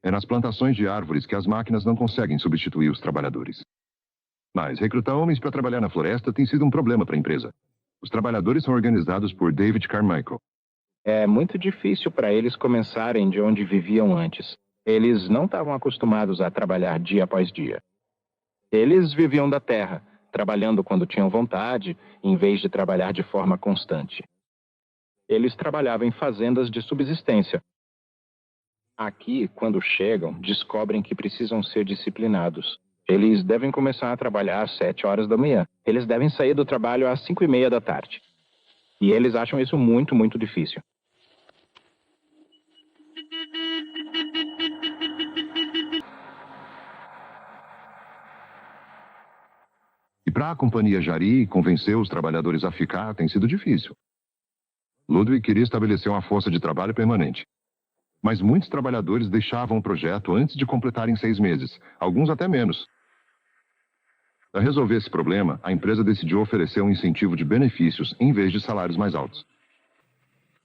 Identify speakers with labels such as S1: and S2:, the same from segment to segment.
S1: É nas plantações de árvores que as máquinas não conseguem substituir os trabalhadores. Mas recrutar homens para trabalhar na floresta tem sido um problema para a empresa. Os trabalhadores são organizados por David Carmichael.
S2: É muito difícil para eles começarem de onde viviam antes. Eles não estavam acostumados a trabalhar dia após dia. Eles viviam da terra, trabalhando quando tinham vontade, em vez de trabalhar de forma constante. Eles trabalhavam em fazendas de subsistência. Aqui, quando chegam, descobrem que precisam ser disciplinados. Eles devem começar a trabalhar às 7 horas da manhã. Eles devem sair do trabalho às 5:30 da tarde. E eles acham isso muito, muito difícil.
S1: E para a companhia Jari convencer os trabalhadores a ficar tem sido difícil. Ludwig queria estabelecer uma força de trabalho permanente. Mas muitos trabalhadores deixavam o projeto antes de completarem 6 meses, alguns até menos. Para resolver esse problema, a empresa decidiu oferecer um incentivo de benefícios em vez de salários mais altos.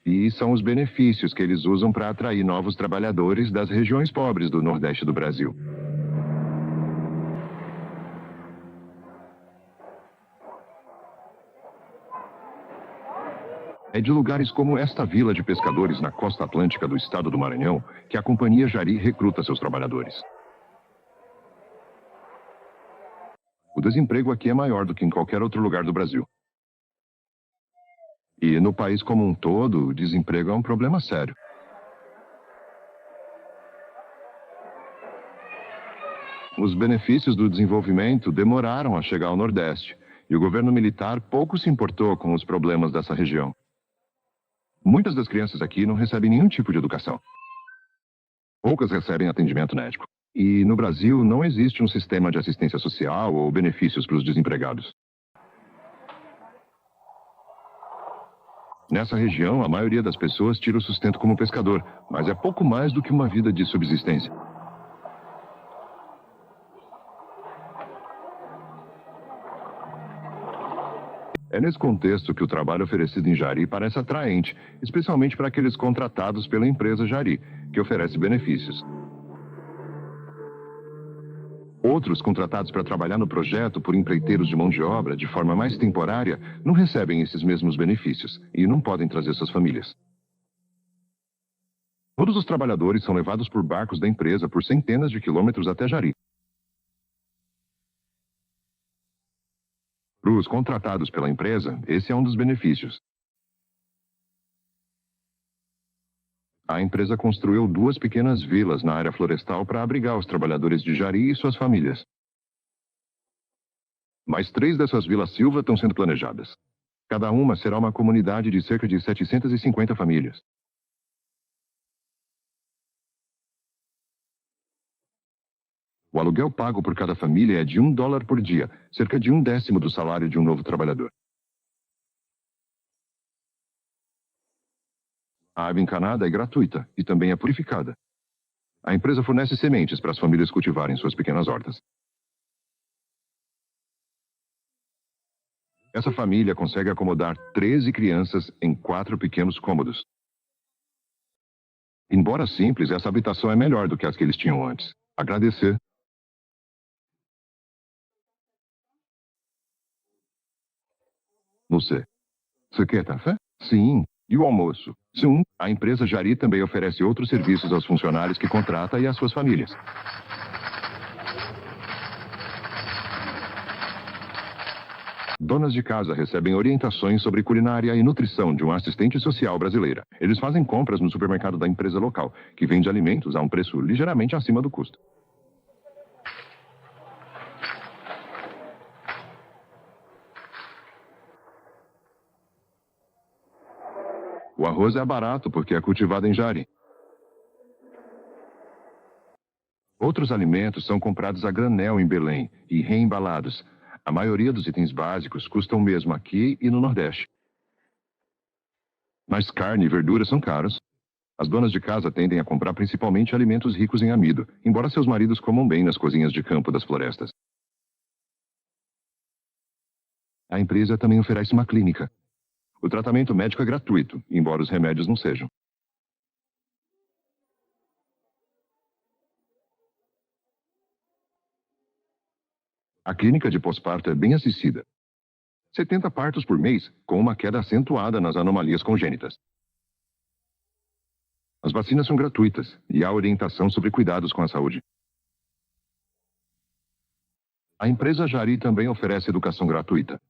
S1: E são os benefícios que eles usam para atrair novos trabalhadores das regiões pobres do Nordeste do Brasil. É de lugares como esta vila de pescadores na costa atlântica do estado do Maranhão que a companhia Jari recruta seus trabalhadores. O desemprego aqui é maior do que em qualquer outro lugar do Brasil. E no país como um todo, o desemprego é um problema sério. Os benefícios do desenvolvimento demoraram a chegar ao Nordeste, e o governo militar pouco se importou com os problemas dessa região. Muitas das crianças aqui não recebem nenhum tipo de educação. Poucas recebem atendimento médico. E no Brasil não existe um sistema de assistência social ou benefícios para os desempregados. Nessa região, a maioria das pessoas tira o sustento como pescador, mas é pouco mais do que uma vida de subsistência. É nesse contexto que o trabalho oferecido em Jari parece atraente, especialmente para aqueles contratados pela empresa Jari, que oferece benefícios. Outros contratados para trabalhar no projeto por empreiteiros de mão de obra de forma mais temporária não recebem esses mesmos benefícios e não podem trazer suas famílias. Todos os trabalhadores são levados por barcos da empresa por centenas de quilômetros até Jari. Para os contratados pela empresa, esse é um dos benefícios. A empresa construiu 2 pequenas vilas na área florestal para abrigar os trabalhadores de Jari e suas famílias. Mais 3 dessas vilas Silva estão sendo planejadas. Cada uma será uma comunidade de cerca de 750 famílias. O aluguel pago por cada família é de $1 por dia, cerca de 1/10 do salário de um novo trabalhador. A água encanada é gratuita e também é purificada. A empresa fornece sementes para as famílias cultivarem suas pequenas hortas. Essa família consegue acomodar 13 crianças em 4 pequenos cômodos. Embora simples, essa habitação é melhor do que as que eles tinham antes. Agradecer. Você quer café? Sim. E o almoço? Sim. A empresa Jari também oferece outros serviços aos funcionários que contrata e às suas famílias. Donas de casa recebem orientações sobre culinária e nutrição de um assistente social brasileira. Eles fazem compras no supermercado da empresa local, que vende alimentos a um preço ligeiramente acima do custo. O arroz é barato porque é cultivado em Jari. Outros alimentos são comprados a granel em Belém e reembalados. A maioria dos itens básicos custam mesmo aqui e no Nordeste. Mas carne e verdura são caros. As donas de casa tendem a comprar principalmente alimentos ricos em amido, embora seus maridos comam bem nas cozinhas de campo das florestas. A empresa também oferece uma clínica. O tratamento médico é gratuito, embora os remédios não sejam. A clínica de pós-parto é bem assistida. 70 partos por mês, com uma queda acentuada nas anomalias congênitas. As vacinas são gratuitas e há orientação sobre cuidados com a saúde. A empresa Jari também oferece educação gratuita.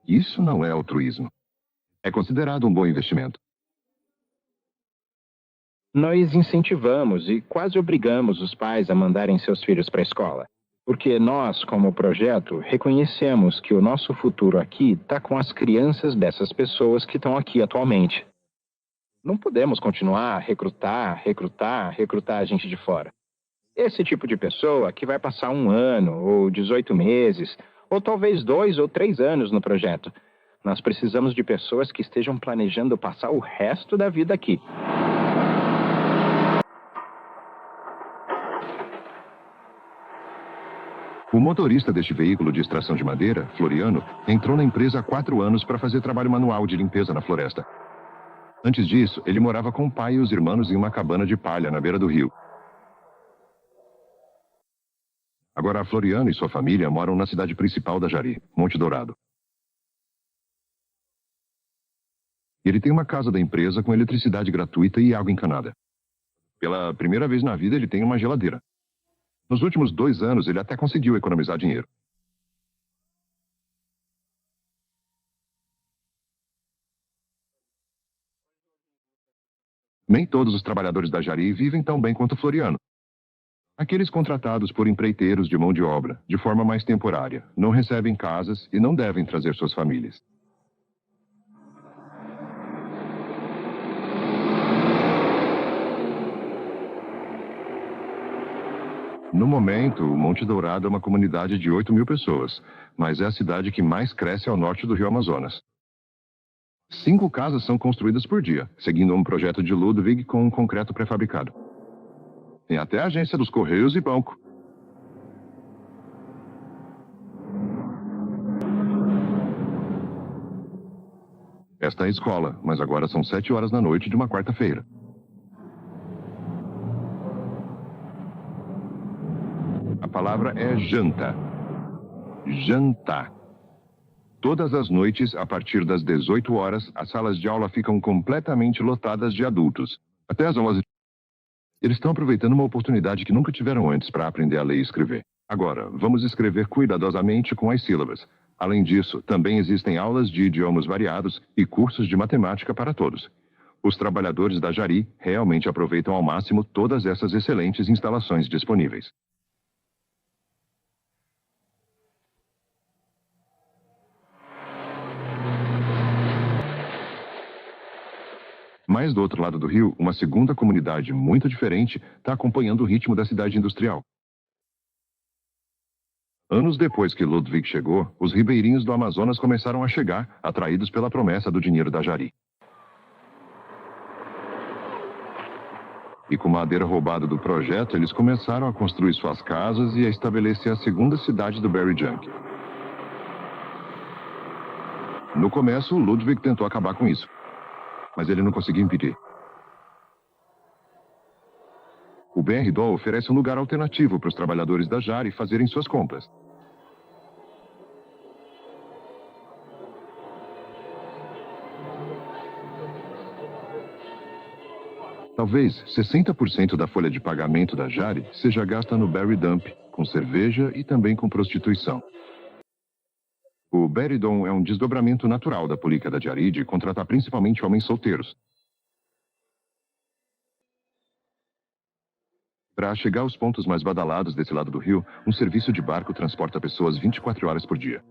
S1: Isso não é altruísmo. É considerado um bom investimento.
S2: Nós incentivamos e quase obrigamos os pais a mandarem seus filhos para a escola. Porque nós, como projeto, reconhecemos que o nosso futuro aqui está com as crianças dessas pessoas que estão aqui atualmente. Não podemos continuar a recrutar a gente de fora. Esse tipo de pessoa que vai passar 1 ano, ou 18 meses, ou talvez 2 ou 3 anos no projeto. Nós precisamos de pessoas que estejam planejando passar o resto da vida aqui.
S1: O motorista deste veículo de extração de madeira, Floriano, entrou na empresa há 4 anos para fazer trabalho manual de limpeza na floresta. Antes disso, ele morava com o pai e os irmãos em uma cabana de palha na beira do rio. Agora, Floriano e sua família moram na cidade principal da Jari, Monte Dourado. Ele tem uma casa da empresa com eletricidade gratuita e água encanada. Pela primeira vez na vida, ele tem uma geladeira. Nos últimos 2 anos, ele até conseguiu economizar dinheiro. Nem todos os trabalhadores da Jari vivem tão bem quanto Floriano. Aqueles contratados por empreiteiros de mão de obra, de forma mais temporária, não recebem casas e não devem trazer suas famílias. No momento, o Monte Dourado é uma comunidade de 8.000 pessoas, mas é a cidade que mais cresce ao norte do Rio Amazonas. 5 casas são construídas por dia, seguindo um projeto de Ludwig com um concreto pré-fabricado. Tem até a agência dos Correios e banco. Esta é a escola, mas agora são 7 horas da noite de uma quarta-feira. A palavra é janta. Jantar. Todas as noites, a partir das 18 horas, as salas de aula ficam completamente lotadas de adultos. Até às 11. Eles estão aproveitando uma oportunidade que nunca tiveram antes para aprender a ler e escrever. Agora, vamos escrever cuidadosamente com as sílabas. Além disso, também existem aulas de idiomas variados e cursos de matemática para todos. Os trabalhadores da Jari realmente aproveitam ao máximo todas essas excelentes instalações disponíveis. Mas do outro lado do rio, uma segunda comunidade muito diferente está acompanhando o ritmo da cidade industrial. Anos depois que Ludwig chegou, os ribeirinhos do Amazonas começaram a chegar, atraídos pela promessa do dinheiro da Jari. E com madeira roubada do projeto, eles começaram a construir suas casas e a estabelecer a segunda cidade do Berry Junk. No começo, Ludwig tentou acabar com isso, mas ele não conseguiu impedir. O BRDO oferece um lugar alternativo para os trabalhadores da Jari fazerem suas compras. Talvez 60% da folha de pagamento da Jari seja gasta no Berry Dump, com cerveja e também com prostituição. O Beridon é um desdobramento natural da política da Jari de contratar principalmente homens solteiros. Para chegar aos pontos mais badalados desse lado do rio, um serviço de barco transporta pessoas 24 horas por dia.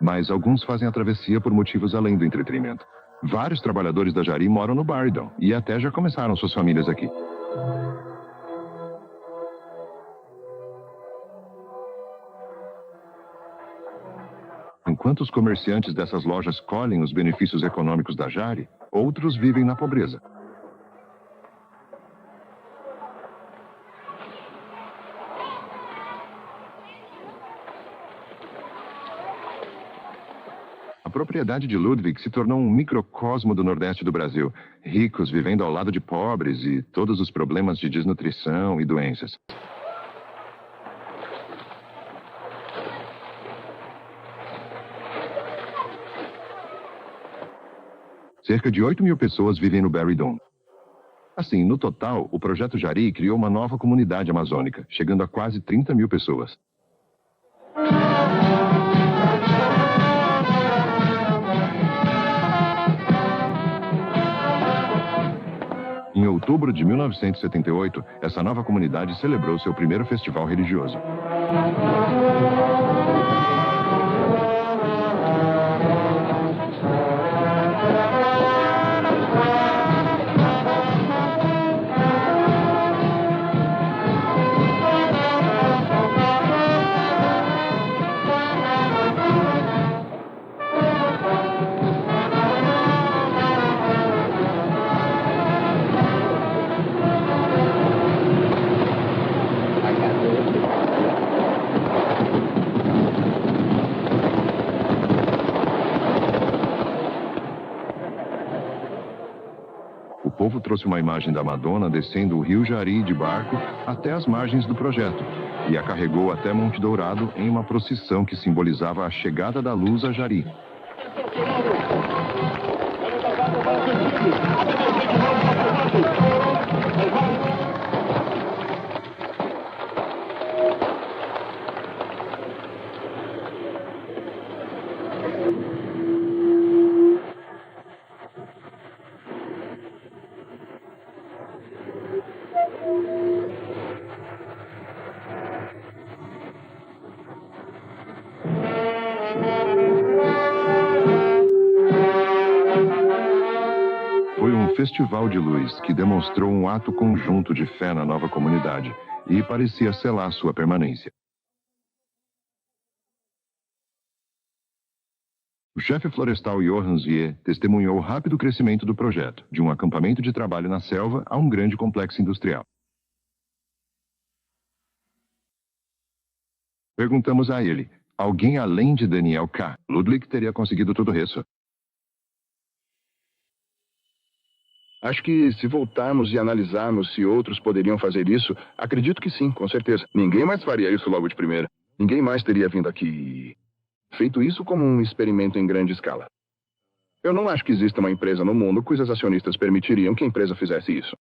S1: Mas alguns fazem a travessia por motivos além do entretenimento. Vários trabalhadores da Jari moram no Beridon e até já começaram suas famílias aqui. Enquanto os comerciantes dessas lojas colhem os benefícios econômicos da Jari, outros vivem na pobreza. A propriedade de Ludwig se tornou um microcosmo do Nordeste do Brasil, ricos vivendo ao lado de pobres e todos os problemas de desnutrição e doenças. Cerca de 8 mil pessoas vivem no Barry Dome. Assim, no total, o Projeto Jari criou uma nova comunidade amazônica, chegando a quase 30 mil pessoas. Em outubro de 1978, essa nova comunidade celebrou seu primeiro festival religioso. O povo trouxe uma imagem da Madonna descendo o rio Jari de barco até as margens do projeto e a carregou até Monte Dourado em uma procissão que simbolizava a chegada da luz a Jari. Foi um festival de luz que demonstrou um ato conjunto de fé na nova comunidade e parecia selar sua permanência. O chefe florestal Johann Zwier testemunhou o rápido crescimento do projeto, de um acampamento de trabalho na selva a um grande complexo industrial. Perguntamos a ele, alguém além de Daniel K. Ludwig teria conseguido tudo isso?
S3: Acho que se voltarmos e analisarmos se outros poderiam fazer isso, acredito que sim, com certeza. Ninguém mais faria isso logo de primeira. Ninguém mais teria vindo aqui e feito isso como um experimento em grande escala. Eu não acho que exista uma empresa no mundo cujos acionistas permitiriam que a empresa fizesse isso.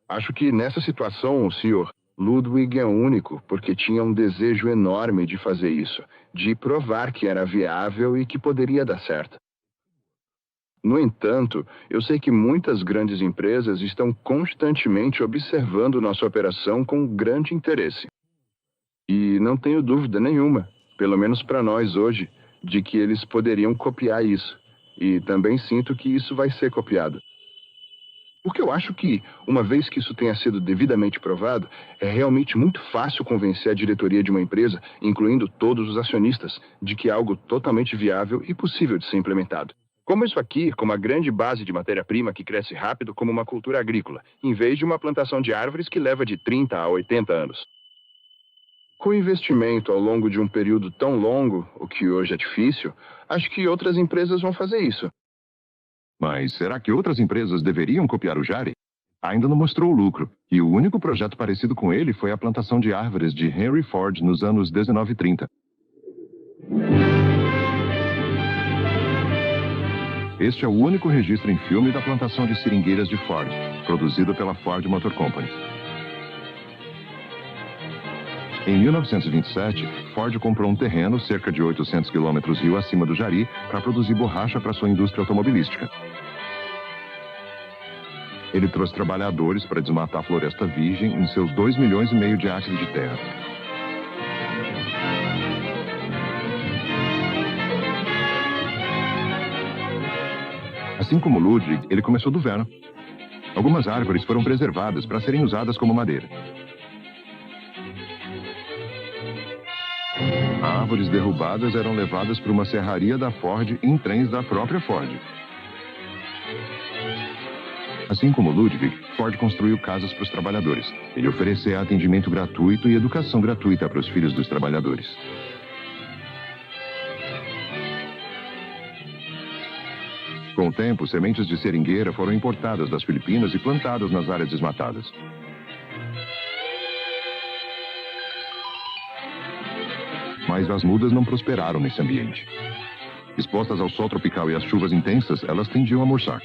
S3: Acho que nessa situação o Sr. Ludwig é único porque tinha um desejo enorme de fazer isso, de provar que era viável e que poderia dar certo. No entanto, eu sei que muitas grandes empresas estão constantemente observando nossa operação com grande interesse. E não tenho dúvida nenhuma, pelo menos para nós hoje, de que eles poderiam copiar isso. E também sinto que isso vai ser copiado. Porque eu acho que, uma vez que isso tenha sido devidamente provado, é realmente muito fácil convencer a diretoria de uma empresa, incluindo todos os acionistas, de que é algo totalmente viável e possível de ser implementado. Como isso aqui, como a grande base de matéria-prima que cresce rápido como uma cultura agrícola, em vez de uma plantação de árvores que leva de 30 a 80 anos. Com investimento ao longo de um período tão longo, o que hoje é difícil, acho que outras empresas vão fazer isso.
S1: Mas será que outras empresas deveriam copiar o Jari? Ainda não mostrou o lucro, e o único projeto parecido com ele foi a plantação de árvores de Henry Ford nos anos 1930. Este é o único registro em filme da plantação de seringueiras de Ford, produzido pela Ford Motor Company. Em 1927, Ford comprou um terreno cerca de 800 quilômetros rio acima do Jari para produzir borracha para sua indústria automobilística. Ele trouxe trabalhadores para desmatar a floresta virgem em seus 2,5 milhões de acres de terra. Assim como Ludwig, ele começou do zero. Algumas árvores foram preservadas para serem usadas como madeira. Árvores derrubadas eram levadas para uma serraria da Ford em trens da própria Ford. Assim como Ludwig, Ford construiu casas para os trabalhadores. Ele oferecia atendimento gratuito e educação gratuita para os filhos dos trabalhadores. Com o tempo, sementes de seringueira foram importadas das Filipinas e plantadas nas áreas desmatadas. Mas as mudas não prosperaram nesse ambiente. Expostas ao sol tropical e às chuvas intensas, elas tendiam a murchar.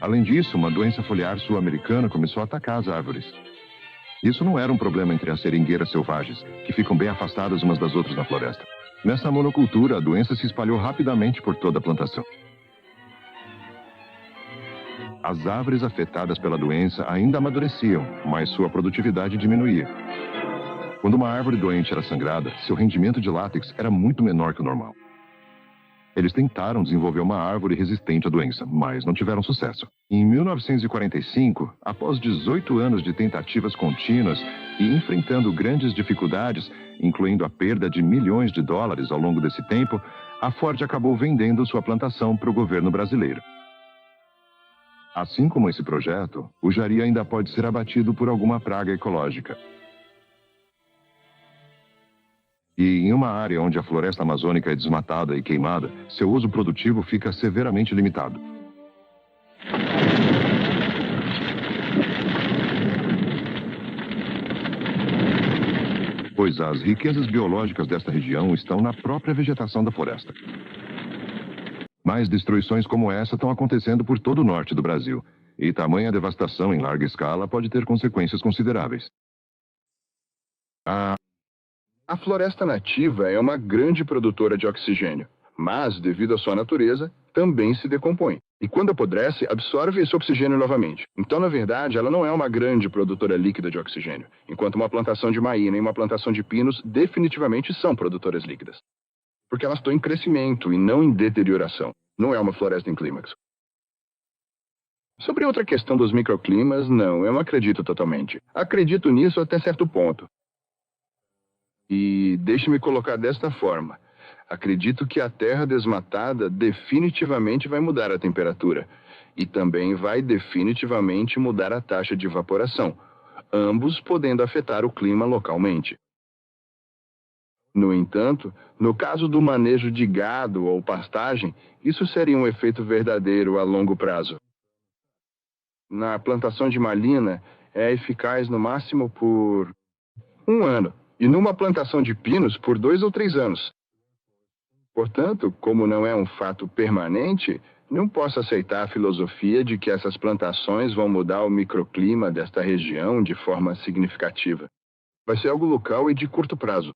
S1: Além disso, uma doença foliar sul-americana começou a atacar as árvores. Isso não era um problema entre as seringueiras selvagens, que ficam bem afastadas umas das outras na floresta. Nessa monocultura, a doença se espalhou rapidamente por toda a plantação. As árvores afetadas pela doença ainda amadureciam, mas sua produtividade diminuía. Quando uma árvore doente era sangrada, seu rendimento de látex era muito menor que o normal. Eles tentaram desenvolver uma árvore resistente à doença, mas não tiveram sucesso. Em 1945, após 18 anos de tentativas contínuas e enfrentando grandes dificuldades, incluindo a perda de milhões de dólares ao longo desse tempo, a Ford acabou vendendo sua plantação para o governo brasileiro. Assim como esse projeto, o jari ainda pode ser abatido por alguma praga ecológica. E em uma área onde a floresta amazônica é desmatada e queimada, seu uso produtivo fica severamente limitado. Pois as riquezas biológicas desta região estão na própria vegetação da floresta. Mais destruições como essa estão acontecendo por todo o norte do Brasil, e tamanha devastação em larga escala pode ter consequências consideráveis.
S3: A floresta nativa é uma grande produtora de oxigênio, mas, devido à sua natureza, também se decompõe. E quando apodrece, absorve esse oxigênio novamente. Então, na verdade, ela não é uma grande produtora líquida de oxigênio, enquanto uma plantação de maína e uma plantação de pinos definitivamente são produtoras líquidas. Porque elas estão em crescimento e não em deterioração. Não é uma floresta em clímax. Sobre outra questão dos microclimas, não, eu não acredito totalmente. Acredito nisso até certo ponto. E deixe-me colocar desta forma. Acredito que a terra desmatada definitivamente vai mudar a temperatura. E também vai definitivamente mudar a taxa de evaporação, ambos podendo afetar o clima localmente. No entanto, no caso do manejo de gado ou pastagem, isso seria um efeito verdadeiro a longo prazo. Na plantação de malina, é eficaz no máximo por 1 ano. E numa plantação de pinos por 2 ou 3 anos. Portanto, como não é um fato permanente, não posso aceitar a filosofia de que essas plantações vão mudar o microclima desta região de forma significativa. Vai ser algo local e de curto prazo.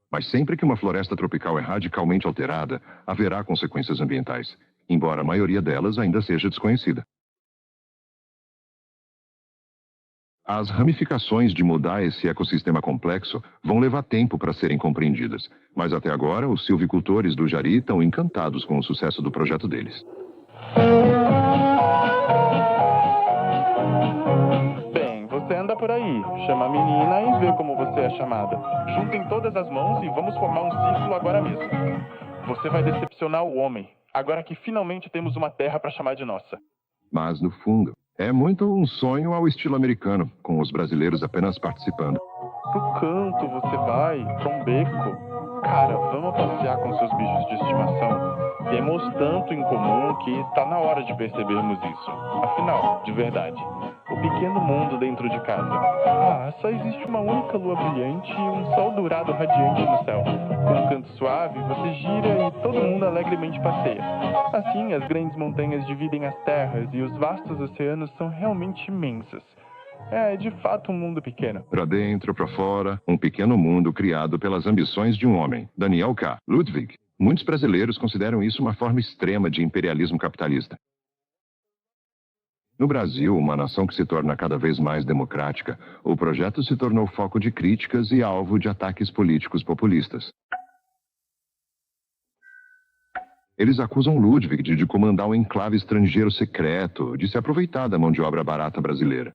S1: Mas sempre que uma floresta tropical é radicalmente alterada, haverá consequências ambientais, embora a maioria delas ainda seja desconhecida. As ramificações de mudar esse ecossistema complexo vão levar tempo para serem compreendidas, mas até agora os silvicultores do jari estão encantados com o sucesso do projeto deles.
S4: Bem, você anda por aí, chama a menina e vê como você é chamada. Juntem todas as mãos e vamos formar um círculo agora mesmo. Você vai decepcionar o homem, agora que finalmente temos uma terra para chamar de nossa.
S1: Mas, no fundo, é muito um sonho ao estilo americano, com os brasileiros apenas participando.
S4: Pro canto você vai, pra um beco. Cara, vamos passear com seus bichos de estimação. Temos tanto em comum que está na hora de percebermos isso. Afinal, de verdade, o pequeno mundo dentro de casa. Só existe uma única lua brilhante e um sol dourado radiante no céu. Com um canto suave, você gira e todo mundo alegremente passeia. Assim, as grandes montanhas dividem as terras e os vastos oceanos são realmente imensos. É, de fato, um mundo pequeno.
S1: Para dentro, para fora, um pequeno mundo criado pelas ambições de um homem, Daniel K. Ludwig. Muitos brasileiros consideram isso uma forma extrema de imperialismo capitalista. No Brasil, uma nação que se torna cada vez mais democrática, o projeto se tornou foco de críticas e alvo de ataques políticos populistas. Eles acusam Ludwig de comandar um enclave estrangeiro secreto, de se aproveitar da mão de obra barata brasileira.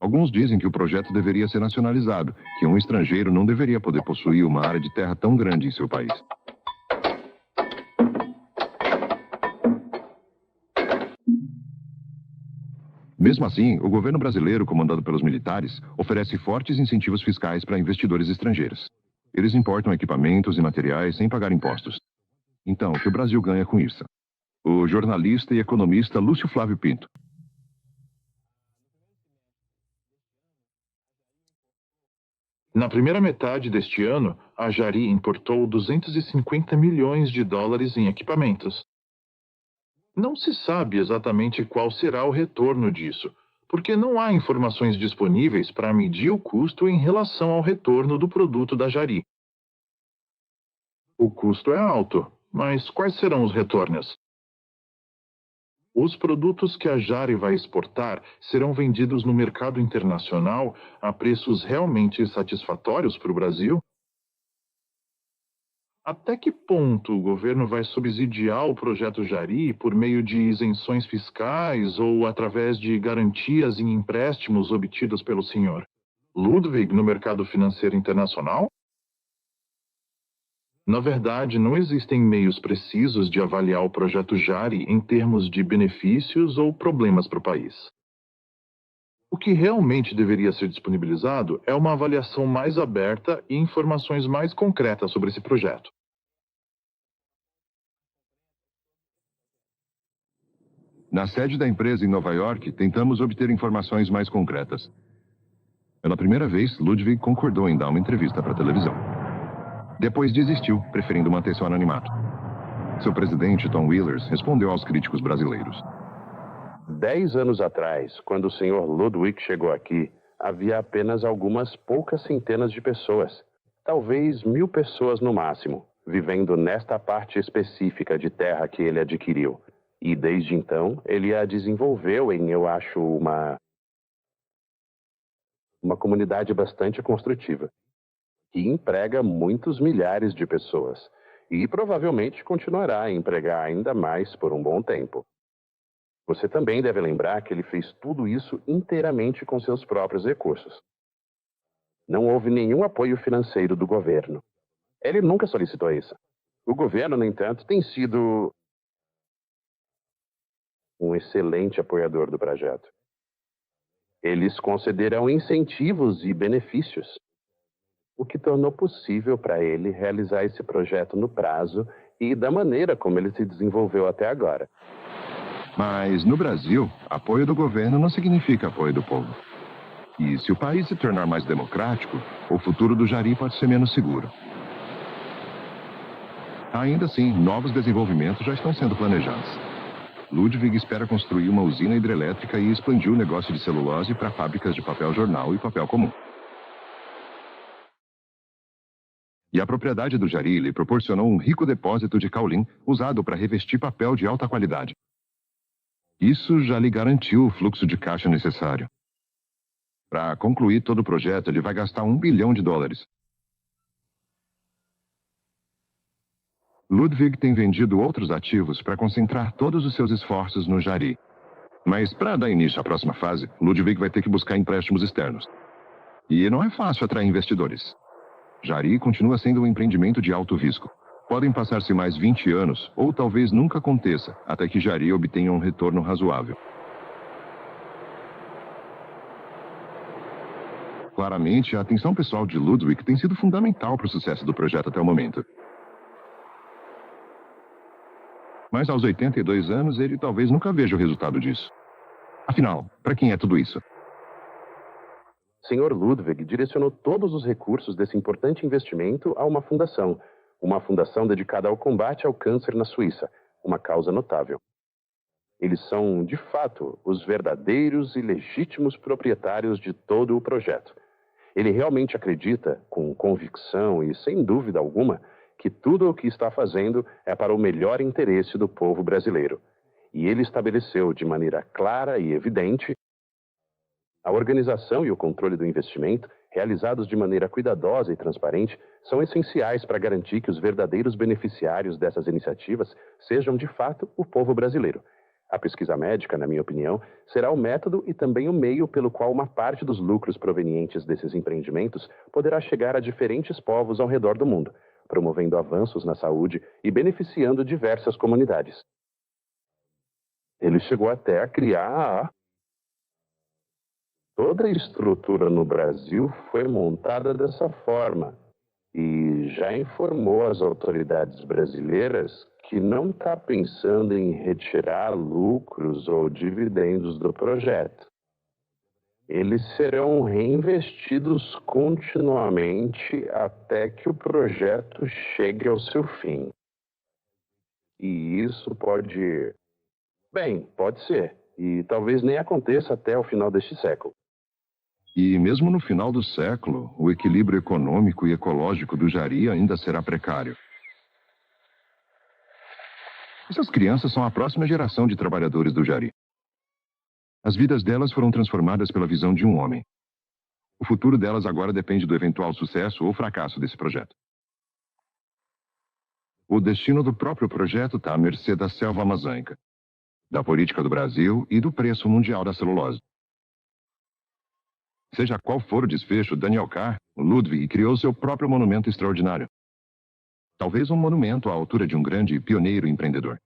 S1: Alguns dizem que o projeto deveria ser nacionalizado, que um estrangeiro não deveria poder possuir uma área de terra tão grande em seu país. Mesmo assim, o governo brasileiro, comandado pelos militares, oferece fortes incentivos fiscais para investidores estrangeiros. Eles importam equipamentos e materiais sem pagar impostos. Então, o que o Brasil ganha com isso? O jornalista e economista Lúcio Flávio Pinto.
S5: Na primeira metade deste ano, a Jari importou 250 milhões de dólares em equipamentos. Não se sabe exatamente qual será o retorno disso, porque não há informações disponíveis para medir o custo em relação ao retorno do produto da Jari. O custo é alto, mas quais serão os retornos? Os produtos que a Jari vai exportar serão vendidos no mercado internacional a preços realmente satisfatórios para o Brasil? Até que ponto o governo vai subsidiar o projeto Jari por meio de isenções fiscais ou através de garantias em empréstimos obtidos pelo senhor Ludwig no mercado financeiro internacional? Na verdade, não existem meios precisos de avaliar o projeto Jari em termos de benefícios ou problemas para o país. O que realmente deveria ser disponibilizado é uma avaliação mais aberta e informações mais concretas sobre esse projeto.
S1: Na sede da empresa em Nova York, tentamos obter informações mais concretas. Pela primeira vez, Ludwig concordou em dar uma entrevista para a televisão. Depois desistiu, preferindo manter seu anonimato. Seu presidente, Tom Willers, respondeu aos críticos brasileiros.
S6: 10 anos atrás, quando o Sr. Ludwig chegou aqui, havia apenas algumas poucas centenas de pessoas, talvez 1000 pessoas no máximo, vivendo nesta parte específica de terra que ele adquiriu. E desde então, ele a desenvolveu em, eu acho, uma comunidade bastante construtiva, que emprega muitos milhares de pessoas e provavelmente continuará a empregar ainda mais por um bom tempo. Você também deve lembrar que ele fez tudo isso inteiramente com seus próprios recursos. Não houve nenhum apoio financeiro do governo. Ele nunca solicitou isso. O governo, no entanto, tem sido um excelente apoiador do projeto. Eles concederão incentivos e benefícios, o que tornou possível para ele realizar esse projeto no prazo e da maneira como ele se desenvolveu até agora.
S1: Mas, no Brasil, apoio do governo não significa apoio do povo. E se o país se tornar mais democrático, o futuro do Jari pode ser menos seguro. Ainda assim, novos desenvolvimentos já estão sendo planejados. Ludwig espera construir uma usina hidrelétrica e expandir o negócio de celulose para fábricas de papel jornal e papel comum. E a propriedade do Jari lhe proporcionou um rico depósito de caulim usado para revestir papel de alta qualidade. Isso já lhe garantiu o fluxo de caixa necessário. Para concluir todo o projeto, ele vai gastar $1 bilhão. Ludwig tem vendido outros ativos para concentrar todos os seus esforços no Jari. Mas para dar início à próxima fase, Ludwig vai ter que buscar empréstimos externos. E não é fácil atrair investidores. Jari continua sendo um empreendimento de alto risco. Podem passar-se mais 20 anos, ou talvez nunca aconteça, até que Jari obtenha um retorno razoável. Claramente, a atenção pessoal de Ludwig tem sido fundamental para o sucesso do projeto até o momento. Mas aos 82 anos, ele talvez nunca veja o resultado disso. Afinal, para quem é tudo isso?
S6: Sr. Ludwig direcionou todos os recursos desse importante investimento a uma fundação dedicada ao combate ao câncer na Suíça, uma causa notável. Eles são, de fato, os verdadeiros e legítimos proprietários de todo o projeto. Ele realmente acredita, com convicção e sem dúvida alguma, que tudo o que está fazendo é para o melhor interesse do povo brasileiro. E ele estabeleceu de maneira clara e evidente a organização e o controle do investimento, realizados de maneira cuidadosa e transparente, são essenciais para garantir que os verdadeiros beneficiários dessas iniciativas sejam, de fato, o povo brasileiro. A pesquisa médica, na minha opinião, será o método e também o meio pelo qual uma parte dos lucros provenientes desses empreendimentos poderá chegar a diferentes povos ao redor do mundo, promovendo avanços na saúde e beneficiando diversas comunidades. Ele chegou até a criar... Toda a estrutura no Brasil foi montada dessa forma. e já informou às autoridades brasileiras que não está pensando em retirar lucros ou dividendos do projeto. Eles serão reinvestidos continuamente até que o projeto chegue ao seu fim. E isso pode... Bem, pode ser. E talvez nem aconteça até o final deste século.
S1: E mesmo no final do século, o equilíbrio econômico e ecológico do Jari ainda será precário. Essas crianças são a próxima geração de trabalhadores do Jari. As vidas delas foram transformadas pela visão de um homem. O futuro delas agora depende do eventual sucesso ou fracasso desse projeto. O destino do próprio projeto está à mercê da selva amazônica, da política do Brasil e do preço mundial da celulose. Seja qual for o desfecho, Daniel Carr, o Ludwig, criou seu próprio monumento extraordinário. Talvez um monumento à altura de um grande e pioneiro empreendedor.